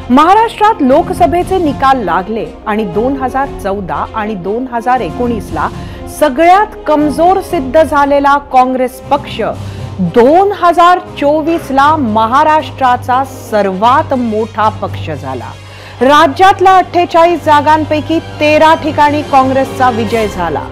महाराष्ट्रात लोकसभेचे निकाल लागले आणि 2014 आणि 2019 ला सगळ्यात कमजोर सिद्ध झालेला काँग्रेस पक्ष 2024 ला महाराष्ट्राचा सर्वात मोठा पक्ष झाला। राज्यातल्या 48 जागांपैकी 13 ठिकाणी काँग्रेसचा विजय झाला।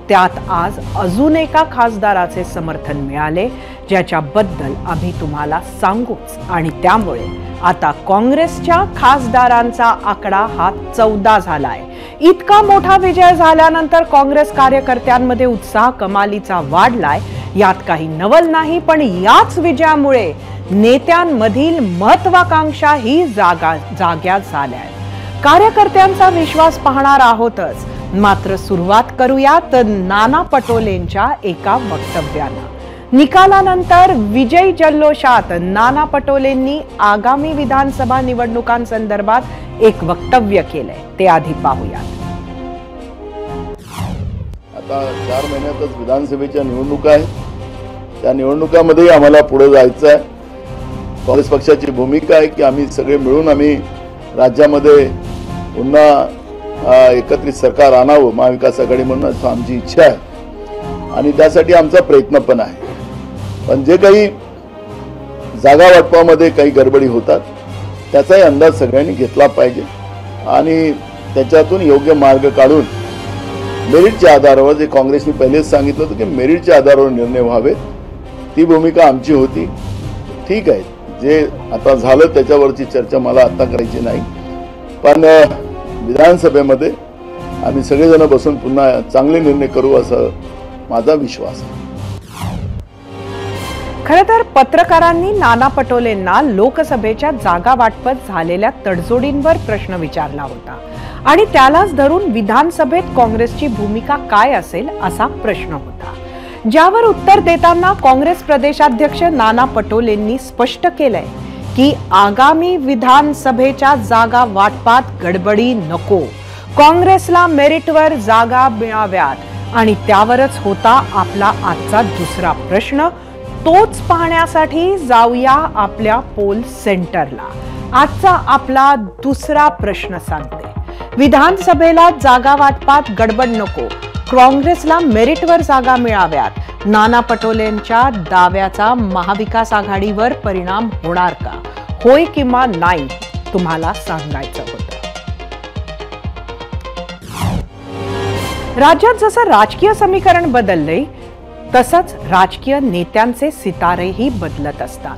त्यात आज अजून एका खासदाराचे समर्थन मिळाले, ज्याच्याबद्दल आम्ही तुम्हाला सांगूच। आणि त्यामुळे आता काँग्रेसच्या खासदारांचा आकडा हा 14 झालाय। इतका मोठा विजय झाल्यानंतर काँग्रेस कार्यकर्त्यांमध्ये उत्साह कमालीचा वाढलाय। यात काही नवल नाही, पण याच विजयामुळे नेत्यांमधील महत्वाकांक्षा ही जाग्या झाल्या। कार्यकर्त्यांचा विश्वास पाहणार आहोतच, मात्र सुरुवात करूयात नाना पटोलेंच्या एका वक्तव्यानं। निकालानंतर विजय जल्लोषात नाना पटोलेंनी आगामी विधानसभा निवडणुकांसंदर्भात एक वक्तव्य केलंय, ते आधी पाहूयात। आता 4 महिन्यातच विधानसभेच्या निवडणुका आहेत। त्या निवडणुकामध्ये आम्हाला पुढे जायचं आहे। काँग्रेस पक्षाची भूमिका आहे की आम्ही सगळे मिळून आम्ही राज्यामध्ये पुन्हा एकत्रित सरकार आणावं, महाविकास आघाडी म्हणून असं आमची इच्छा आहे आणि त्यासाठी आमचा प्रयत्न पण आहे। पण जे काही जागा वाटपामध्ये काही गडबडी होतात त्याचाही अंदाज सगळ्यांनी घेतला पाहिजे आणि त्याच्यातून योग्य मार्ग काढून मेरिटच्या आधारावर, जे काँग्रेसने पहिलेच सांगितलं होतं की मेरिटच्या आधारावर निर्णय व्हावेत, ती भूमिका आमची होती। ठीक आहे, जे आता झालं त्याच्यावरची चर्चा मला आता करायची नाही, पण विधानसभेमध्ये आम्ही सगळेजण बसून पुन्हा चांगले निर्णय करू असं माझा विश्वास आहे। खरं तर पत्रकारांनी नाना पटोलेंना लोकसभेच्या जागा वाटपात झालेल्या तडजोडींवर प्रश्न विचारला होता आणि त्यालाच धरून विधानसभेत काँग्रेसची भूमिका काय असेल असा प्रश्न होता, ज्यावर उत्तर देताना काँग्रेस प्रदेशाध्यक्ष नाना पटोलेंनी स्पष्ट केलंय की आगामी विधानसभेच्या जागा वाटपात गडबडी नको, काँग्रेसला मेरिटवर जागा मिळाव्यात आणि त्यावरच होता आपला आजचा दुसरा प्रश्न। तोच पाहण्यासाठी जाऊया आपल्या पोल सेंटरला। आजचा आपला दुसरा प्रश्न सांगते, विधानसभेला जागा वाटपात गडबड नको, काँग्रेसला मेरिटवर जागा मिळाव्यात, नाना पटोलेंच्या दाव्याचा महाविकास आघाडीवर परिणाम होणार का? होय किंवा नाही तुम्हाला सांगायचं होतं। राज्यात जसं राजकीय समीकरण बदललंय तसंच राजकीय नेत्यांचे सितारेही बदलत असतात।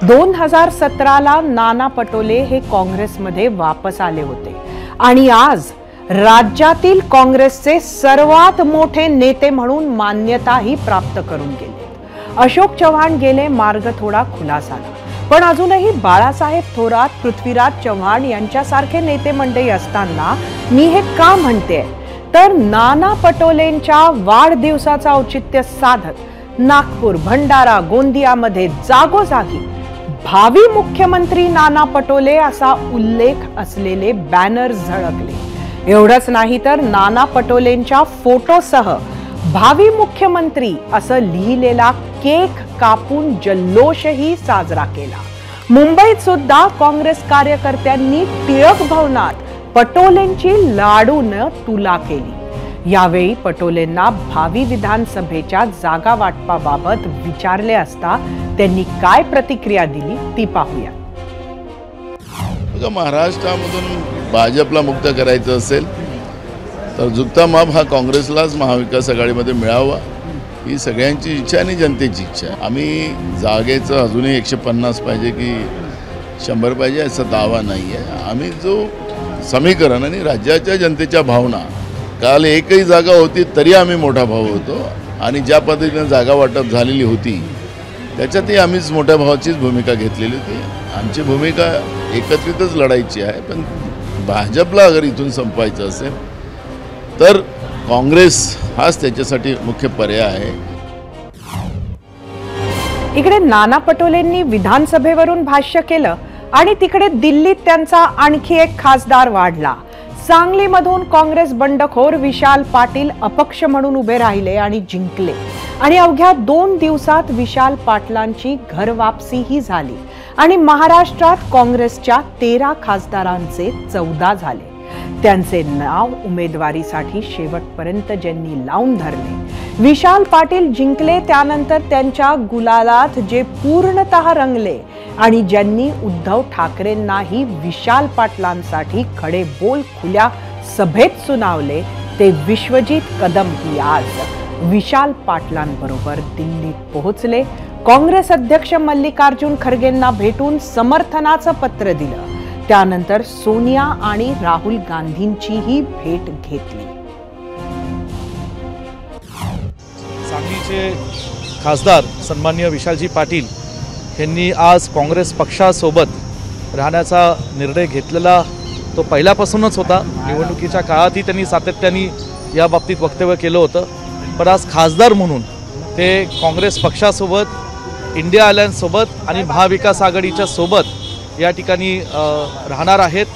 2017 ला नाना पटोले हे काँग्रेसमध्ये वापस आले होते आणि आज राज्यातील काँग्रेसचे सर्वात मोठे नेते म्हणून मान्यताही प्राप्त करून गेले। अशोक चव्हाण गेले, मार्ग थोडा खुला झाला, पण अजूनही बाळासाहेब थोरात, पृथ्वीराज चव्हाण यांच्यासारखे नेते मंडळी असताना मी हे का म्हणते, तर नाना पटोलेंच्या वाढदिवसाचा औचित्य साधत नागपूर, भंडारा, गोंदियामध्ये जागोजागी भावी मुख्यमंत्री नाना पटोले असा उल्लेख असलेले बॅनर झळकले। एवढंच नाही तर नाना पटोलेंच्या फोटोसह भावी मुख्यमंत्री असं लिहिलेला केक कापून जल्लोषही साजरा केला। मुंबईत सुद्धा काँग्रेस कार्यकर्त्यांनी टिळक भवनात पटोलेंची लाडून तुला केली। यावेळी पटोलेंना भावी विधानसभेच्या जागा वाटपाबाबत विचारले असता त्यांनी काय प्रतिक्रिया दिली ती पाहूया। महाराष्ट्रामधून भाजपला मुक्त करायचं असेल तर झुकता माप हा काँग्रेसलाच महाविकास आघाडीमध्ये मिळावा ही सगळ्यांची इच्छा आणि जनतेची इच्छा आहे। आम्ही जागेचं अजूनही 150 पाहिजे की 100 पाहिजे असा दावा नाही आहे। आम्ही जो समीकरण आणि राज्याच्या जनतेच्या भावना, काल एकही जागा होती तरी आम्ही मोठा भाऊ होतो आणि ज्या पद्धतीने जागा वाटप झालेली होती त्याच्यातही आम्हीच मोठ्या भावाचीच भूमिका घेतलेली होती। आमची भूमिका एकत्रितच लढायची आहे, पण भाजपला अगर इथून संपवायचं असेल तर काँग्रेस हाच त्याच्यासाठी मुख्य पर्याय आहे। इकडे नाना पटोलेंनी विधानसभेवरून भाष्य केलं आणि तिकडे दिल्लीत त्यांचा आणखी एक खासदार वाढला। सांगलीमधून काँग्रेस बंडखोर विशाल पाटील अपक्ष म्हणून उभे राहिले आणि जिंकले आणि अवघ्या 2 दिवसात विशाल पाटलांची घर वापसीही झाली आणि महाराष्ट्रात काँग्रेसच्या 13 खासदारांचे 14 झाले. त्यांचे नाव उमेदवारीसाठी शेवटपर्यंत ज्यांनी लावून धरले, विशाल पाटील जिंकले, त्यानंतर त्यांच्या गुलालात जे पूर्णतः रंगले आणि ज्यांनी उद्धव ठाकरेंनाही विशाल पाटलांसाठी खडे बोल खुल्या सभेत सुनावले, ते विश्वजित कदमही आज विशाल पाटलांबरोबर दिल्लीत पोहोचले. काँग्रेस अध्यक्ष मल्लिकार्जुन खरगेंना भेटून समर्थनाचं पत्र दिलं. त्यानंतर सोनिया आणि राहुल गांधींचीही भेट घेतली. सांगलीचे खासदार सन्माननीय विशालजी पाटील यांनी आज काँग्रेस पक्षासोबत राहण्याचा निर्णय घेतलेला तो पहिल्यापासूनच होता. निवडणुकीच्या काळातही त्यांनी सातत्याने या बाबतीत वक्तव्य केलं होतं. पण आज खासदार म्हणून ते काँग्रेस पक्षासोबत, इंडिया अलायन्ससोबत आणि महाविकास आघाडीच्या सोबत या ठिकाणी राहणार आहेत.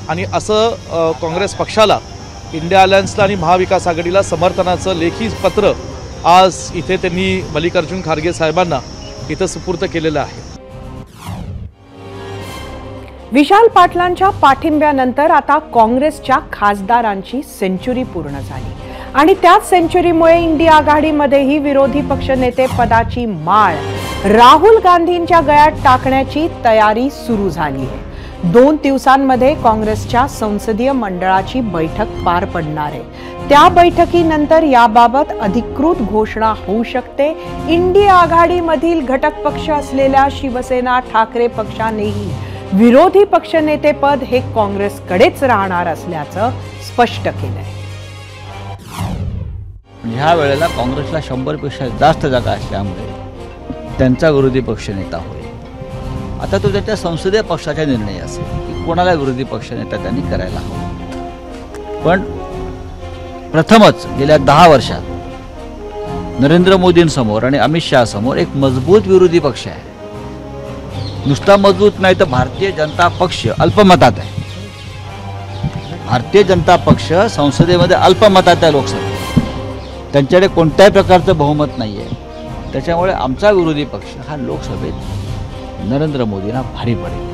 आणि असं काँग्रेस पक्षाला, इंडिया अलायन्सला आणि महाविकास आघाडीला समर्थनाचं लेखी पत्र आज इथे त्यांनी मल्लिकार्जुन खरगे साहेबांना इथं सुपूर्द केलेलं आहे. विशाल पाटलांच्या पाठिंब्यानंतर आता काँग्रेसच्या खासदारांची सेंचुरी पूर्ण झाली आणि त्याच सेंचुरीमुळे इंडिया आघाडीमध्येही विरोधी पक्षनेते पदाची माळ राहुल गांधींच्या गळ्यात टाकण्याची तयारी सुरू झाली आहे. 2 दिवसांमध्ये काँग्रेसच्या संसदीय मंडळाची बैठक पार पडणार आहे. त्या बैठकीनंतर याबाबत अधिकृत घोषणा होऊ शकते. इंडिया आघाडीमधील घटक पक्ष असलेल्या शिवसेना ठाकरे पक्षानेही विरोधी पक्षनेतेपद हे काँग्रेसकडेच राहणार असल्याचं स्पष्ट केलंय. ह्या वेळेला काँग्रेसला 100 पेक्षा जास्त जागा असल्यामुळे त्यांचा विरोधी पक्षनेता होईल. आता तो त्याच्या संसदीय पक्षाचा निर्णय असेल की कोणाला विरोधी पक्षनेता त्यांनी करायला हवा. पण प्रथमच गेल्या 10 वर्षात नरेंद्र मोदींसमोर आणि अमित शहा समोर एक मजबूत विरोधी पक्ष आहे. नुसता मजबूत नाही तर भारतीय जनता पक्ष अल्पमतात आहे. भारतीय जनता पक्ष संसदेमध्ये अल्पमतात आहे. लोकसभेत त्यांच्याकडे कोणत्याही प्रकारचं बहुमत नाही आहे. त्याच्यामुळे आमचा विरोधी पक्ष हा लोकसभेत नरेंद्र मोदींना भारी पडेल.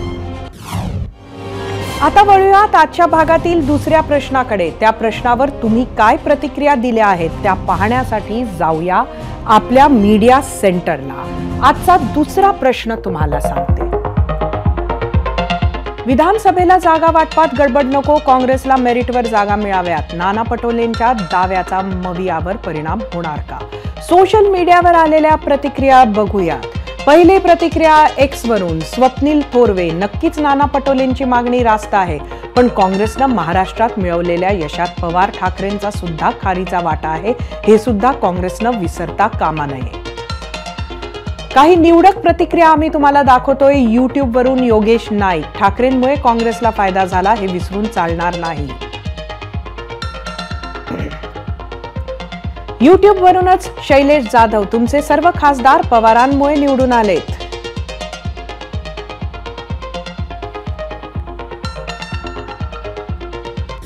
आता वळूयात आजच्या भागातील दुसऱ्या प्रश्नाकडे. त्या प्रश्नावर तुम्ही काय प्रतिक्रिया दिल्या आहेत त्या पाहण्यासाठी जाऊया आपल्या मीडिया सेंटरला. आजचा दुसरा प्रश्न तुम्हाला सांगते. विधानसभेला जागा वाटपात गडबड नको, काँग्रेसला मेरिटवर जागा मिळाव्यात. नाना पटोलेंच्या दाव्याचा मवियावर परिणाम होणार का? सोशल मीडियावर आलेल्या प्रतिक्रिया बघूयात. पहिली प्रतिक्रिया एक्स वरून स्वप्नील थोरवे. नक्कीच नाना पटोलेंची मागणी रास्त आहे, पण काँग्रेसनं महाराष्ट्रात मिळवलेल्या यशात पवार ठाकरेंचा सुद्धा खारीचा वाटा आहे, हे सुद्धा काँग्रेसनं विसरता कामा नये. काही निवडक प्रतिक्रिया आम्ही तुम्हाला दाखवतोय. YouTube वरून योगेश नाईक. ठाकरेंमुळे काँग्रेसला फायदा झाला हे विसरून चालणार नाही. YouTube वरूनच शैलेश जाधव. तुमचे सर्व खासदार पवारांमुळे निवडून आलेत.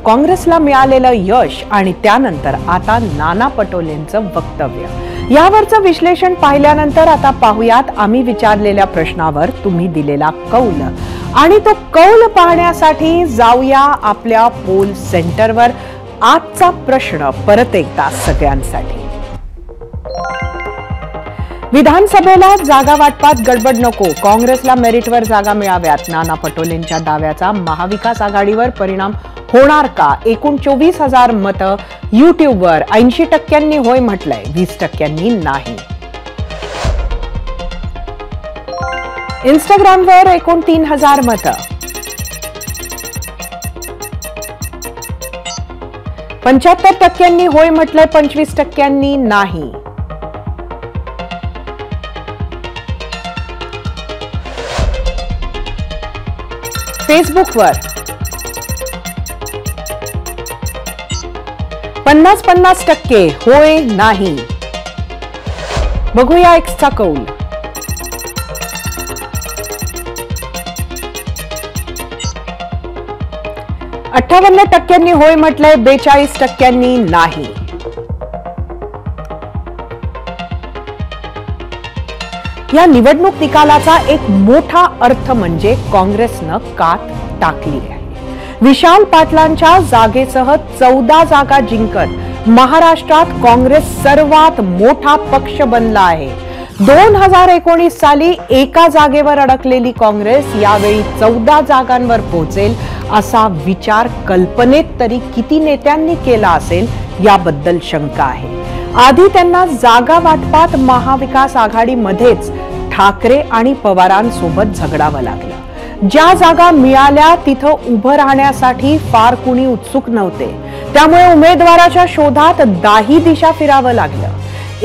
काँग्रेसला मिळालेलं यश आणि त्यानंतर आता नाना पटोलेंचं वक्तव्य यावरचं विश्लेषण पाहिल्यानंतर आता पाहूयात आम्ही विचारलेल्या प्रश्नावर तुम्ही दिलेला कौल. आणि तो कौल पाहण्यासाठी जाऊया आपल्या पोल सेंटरवर. आजचा प्रश्न परत एकदा सगळ्यांसाठी. विधानसभेला जागा वाटपात गडबड नको, काँग्रेसला मेरिटवर जागा मिळाव्यात. नाना पटोलेंच्या दाव्याचा महाविकास आघाडीवर परिणाम होणार का? एकूण 24,000 मतं. युट्यूबवर 80% होय म्हटलंय, 20% नाही. इंस्टाग्रामवर एकूण 3,000 मतं. 75% होय म्हटलंय, 25% नाही. फेसबुकवर 50-50% होय नाही. बघूया एक्सचा कौल. %58 होय म्हटलंय, 42% नाही. या निवडणूक निकालाचा एक मोठा अर्थ म्हणजे काँग्रेसनं कात टाकली आहे. विशाल पाटलांच्या जागेसह 14 जागा जिंकत महाराष्ट्रात काँग्रेस सर्वात मोठा पक्ष बनला आहे. 2019 साली एका जागेवर अडकलेली काँग्रेस यावेळी 14 जागांवर पोहोचेल असा विचार कल्पनेत तरी किती नेत्यांनी केला असेल याबद्दल शंका आहे. आधी त्यांना जागा वाटपात महाविकास आघाडीमध्येच ठाकरे आणि पवारांसोबत झगडावं लागलं. ज्या जागा मिळाल्या तिथं उभं राहण्यासाठी फार कुणी उत्सुक नव्हते. त्यामुळे उमेदवाराच्या शोधात दाही दिशा फिरावं लागलं.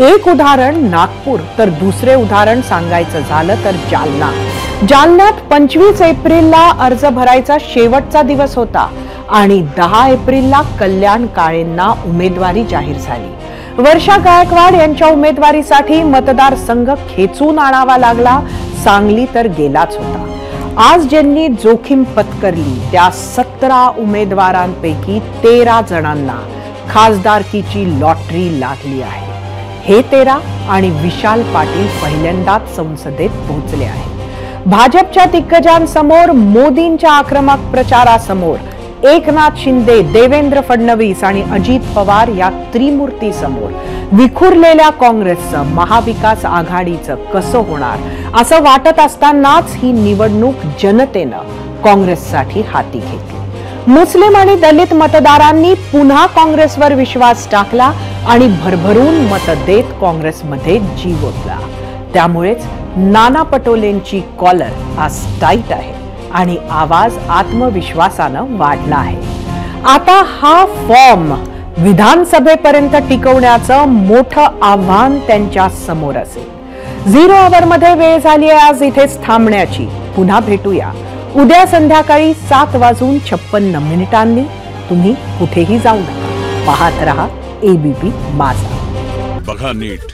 एक उदाहरण नागपूर तर दुसरे उदाहरण सांगायचं झालं तर जालन्यात 25 एप्रिलला अर्ज भरायचा शेवटचा दिवस होता आणि 10 एप्रिलला कल्याण काळेंना उमेदवारी जाहीर झाली. वर्षा गायकवाड यांच्या उमेदवारीसाठी मतदारसंघ खेचून आणावा लागला. सांगली तर गेलाच होता. आज ज्यांनी जोखीम पत्करली त्या 17 उमेदवारांपैकी 13 जणांना खासदारकीची लॉटरी लागली आहे. हे 13 आणि विशाल पाटील पहिल्यांदाच संसदेत पोहोचले आहेत. भाजपच्या दिग्गजांसमोर, मोदींच्या आक्रमक प्रचारासमोर, एकनाथ शिंदे, देवेंद्र फडणवीस आणि अजित पवार या त्रिमूर्ती समोर विखुरलेल्या काँग्रेसचं महाविकास आघाडीचं कसं होणार असं वाटत असतानाच ही निवडणूक जनतेनं काँग्रेससाठी हाती घेतली. मुस्लिम आणि दलित मतदारांनी पुन्हा काँग्रेसवर विश्वास टाकला आणि भरभरून मतं देत काँग्रेसमध्ये जीव ओतला. त्यामुळेच नाना पटोलेंची कॉलर आज टाईट आहे आणि आवाज आत्मविश्वासानं वाढला आहे. आता हा फॉर्म विधानसभेपर्यंत टिकवण्याचं मोठं आव्हान त्यांच्या समोर असेल. 0 आवरमध्ये वेळ झाली आहे आज इथेच थांबण्याची. पुन्हा भेटूया उद्या संध्याकाळी 7:56 तुम्ही कुठेही जाऊ नका. पाहत रहा ABP माझा. बघा नीट.